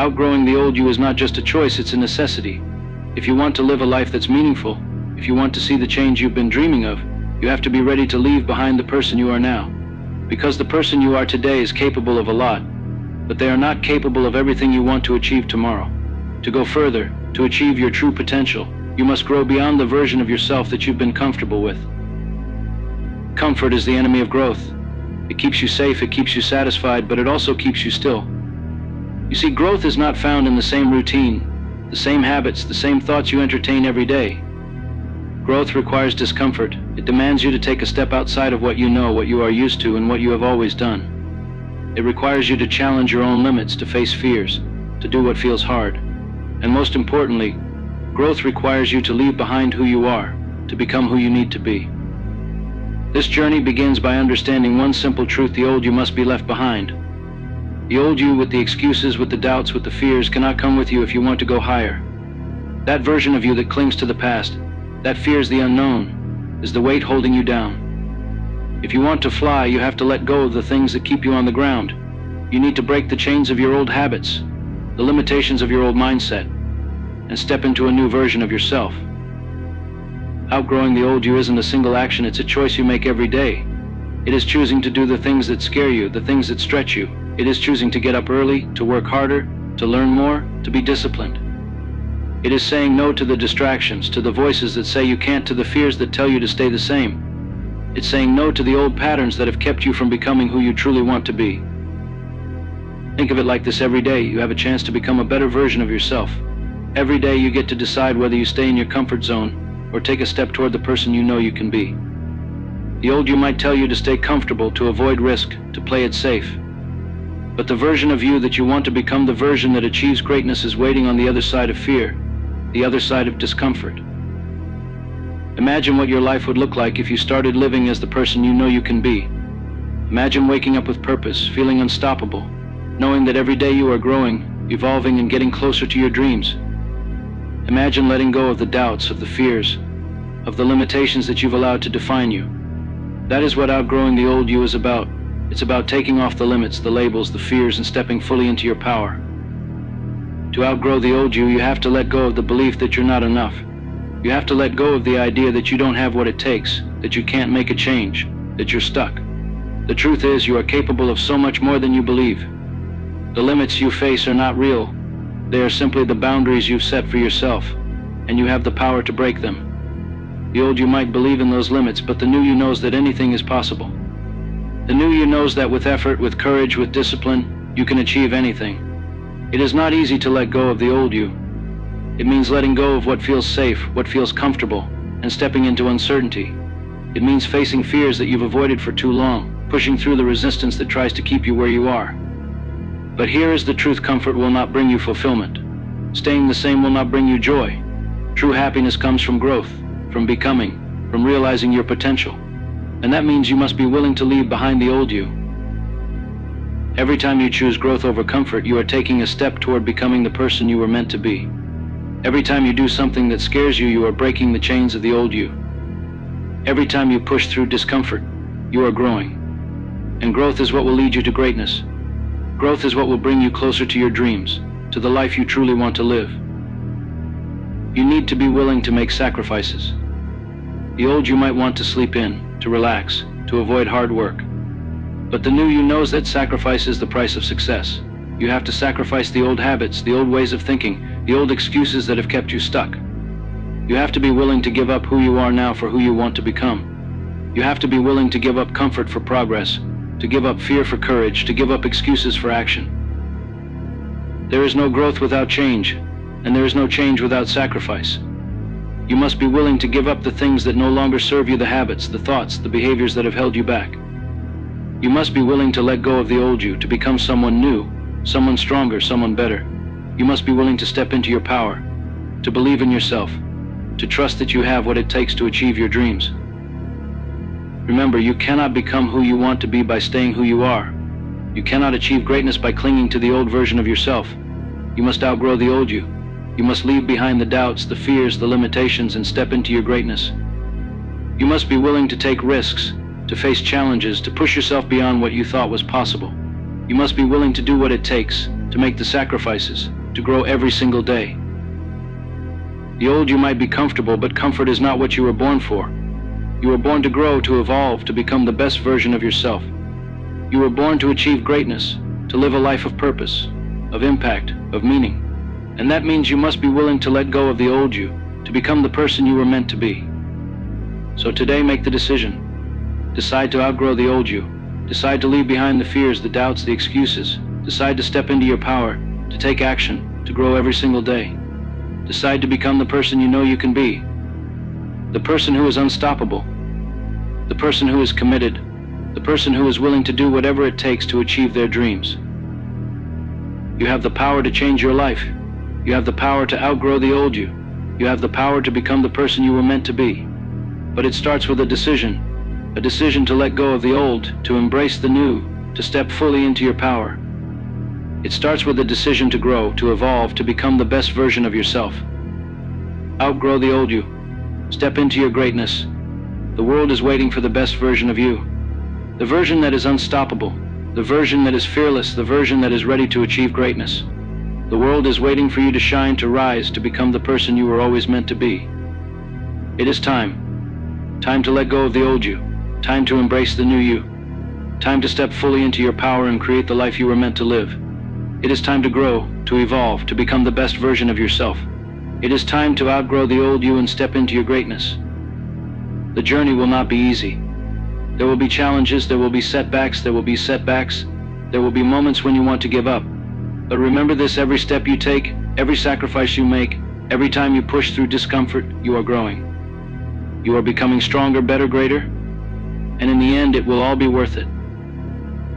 Outgrowing the old you is not just a choice, it's a necessity. If you want to live a life that's meaningful, if you want to see the change you've been dreaming of, you have to be ready to leave behind the person you are now. Because the person you are today is capable of a lot, but they are not capable of everything you want to achieve tomorrow. To go further, to achieve your true potential, you must grow beyond the version of yourself that you've been comfortable with. Comfort is the enemy of growth. It keeps you safe, it keeps you satisfied, but it also keeps you still. You see, growth is not found in the same routine, the same habits, the same thoughts you entertain every day. Growth requires discomfort. It demands you to take a step outside of what you know, what you are used to, and what you have always done. It requires you to challenge your own limits, to face fears, to do what feels hard. And most importantly, growth requires you to leave behind who you are, to become who you need to be. This journey begins by understanding one simple truth: the old you must be left behind. The old you, with the excuses, with the doubts, with the fears, cannot come with you if you want to go higher. That version of you that clings to the past, that fears the unknown, is the weight holding you down. If you want to fly, you have to let go of the things that keep you on the ground. You need to break the chains of your old habits, the limitations of your old mindset, and step into a new version of yourself. Outgrowing the old you isn't a single action, it's a choice you make every day. It is choosing to do the things that scare you, the things that stretch you. It is choosing to get up early, to work harder, to learn more, to be disciplined. It is saying no to the distractions, to the voices that say you can't, to the fears that tell you to stay the same. It's saying no to the old patterns that have kept you from becoming who you truly want to be. Think of it like this: every day you have a chance to become a better version of yourself. Every day you get to decide whether you stay in your comfort zone or take a step toward the person you know you can be. The old you might tell you to stay comfortable, to avoid risk, to play it safe. But the version of you that you want to become, the version that achieves greatness, is waiting on the other side of fear, the other side of discomfort. Imagine what your life would look like if you started living as the person you know you can be. Imagine waking up with purpose, feeling unstoppable, knowing that every day you are growing, evolving, and getting closer to your dreams. Imagine letting go of the doubts, of the fears, of the limitations that you've allowed to define you. That is what outgrowing the old you is about. It's about taking off the limits, the labels, the fears, and stepping fully into your power. To outgrow the old you, you have to let go of the belief that you're not enough. You have to let go of the idea that you don't have what it takes, that you can't make a change, that you're stuck. The truth is, you are capable of so much more than you believe. The limits you face are not real. They are simply the boundaries you've set for yourself, and you have the power to break them. The old you might believe in those limits, but the new you knows that anything is possible. The new you knows that with effort, with courage, with discipline, you can achieve anything. It is not easy to let go of the old you. It means letting go of what feels safe, what feels comfortable, and stepping into uncertainty. It means facing fears that you've avoided for too long, pushing through the resistance that tries to keep you where you are. But here is the truth: comfort will not bring you fulfillment. Staying the same will not bring you joy. True happiness comes from growth, from becoming, from realizing your potential. And that means you must be willing to leave behind the old you. Every time you choose growth over comfort, you are taking a step toward becoming the person you were meant to be. Every time you do something that scares you, you are breaking the chains of the old you. Every time you push through discomfort, you are growing. And growth is what will lead you to greatness. Growth is what will bring you closer to your dreams, to the life you truly want to live. You need to be willing to make sacrifices. The old you might want to sleep in, to relax, to avoid hard work. But the new you knows that sacrifice is the price of success. You have to sacrifice the old habits, the old ways of thinking, the old excuses that have kept you stuck. You have to be willing to give up who you are now for who you want to become. You have to be willing to give up comfort for progress, to give up fear for courage, to give up excuses for action. There is no growth without change, and there is no change without sacrifice. You must be willing to give up the things that no longer serve you, the habits, the thoughts, the behaviors that have held you back. You must be willing to let go of the old you, to become someone new, someone stronger, someone better. You must be willing to step into your power, to believe in yourself, to trust that you have what it takes to achieve your dreams. Remember, you cannot become who you want to be by staying who you are. You cannot achieve greatness by clinging to the old version of yourself. You must outgrow the old you. You must leave behind the doubts, the fears, the limitations, and step into your greatness. You must be willing to take risks, to face challenges, to push yourself beyond what you thought was possible. You must be willing to do what it takes, to make the sacrifices, to grow every single day. The old you might be comfortable, but comfort is not what you were born for. You were born to grow, to evolve, to become the best version of yourself. You were born to achieve greatness, to live a life of purpose, of impact, of meaning. And that means you must be willing to let go of the old you, to become the person you were meant to be. So today, make the decision. Decide to outgrow the old you. Decide to leave behind the fears, the doubts, the excuses. Decide to step into your power, to take action, to grow every single day. Decide to become the person you know you can be. The person who is unstoppable. The person who is committed. The person who is willing to do whatever it takes to achieve their dreams. You have the power to change your life. You have the power to outgrow the old you. You have the power to become the person you were meant to be. But it starts with a decision to let go of the old, to embrace the new, to step fully into your power. It starts with a decision to grow, to evolve, to become the best version of yourself. Outgrow the old you. Step into your greatness. The world is waiting for the best version of you. The version that is unstoppable. The version that is fearless. The version that is ready to achieve greatness. The world is waiting for you to shine, to rise, to become the person you were always meant to be. It is time. Time to let go of the old you. Time to embrace the new you. Time to step fully into your power and create the life you were meant to live. It is time to grow, to evolve, to become the best version of yourself. It is time to outgrow the old you and step into your greatness. The journey will not be easy. There will be challenges, there will be setbacks, there will be setbacks. There will be moments when you want to give up. But remember this: every step you take, every sacrifice you make, every time you push through discomfort, you are growing. You are becoming stronger, better, greater, and in the end, it will all be worth it.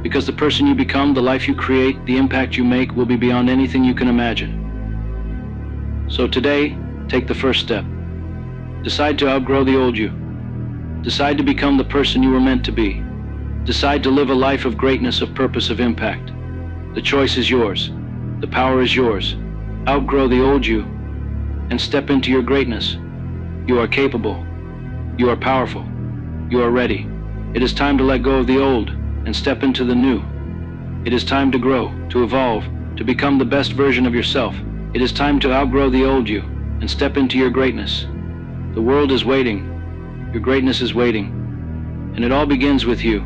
Because the person you become, the life you create, the impact you make will be beyond anything you can imagine. So today, take the first step. Decide to outgrow the old you. Decide to become the person you were meant to be. Decide to live a life of greatness, of purpose, of impact. The choice is yours. The power is yours. Outgrow the old you and step into your greatness. You are capable. You are powerful. You are ready. It is time to let go of the old and step into the new. It is time to grow, to evolve, to become the best version of yourself. It is time to outgrow the old you and step into your greatness. The world is waiting. Your greatness is waiting. And it all begins with you.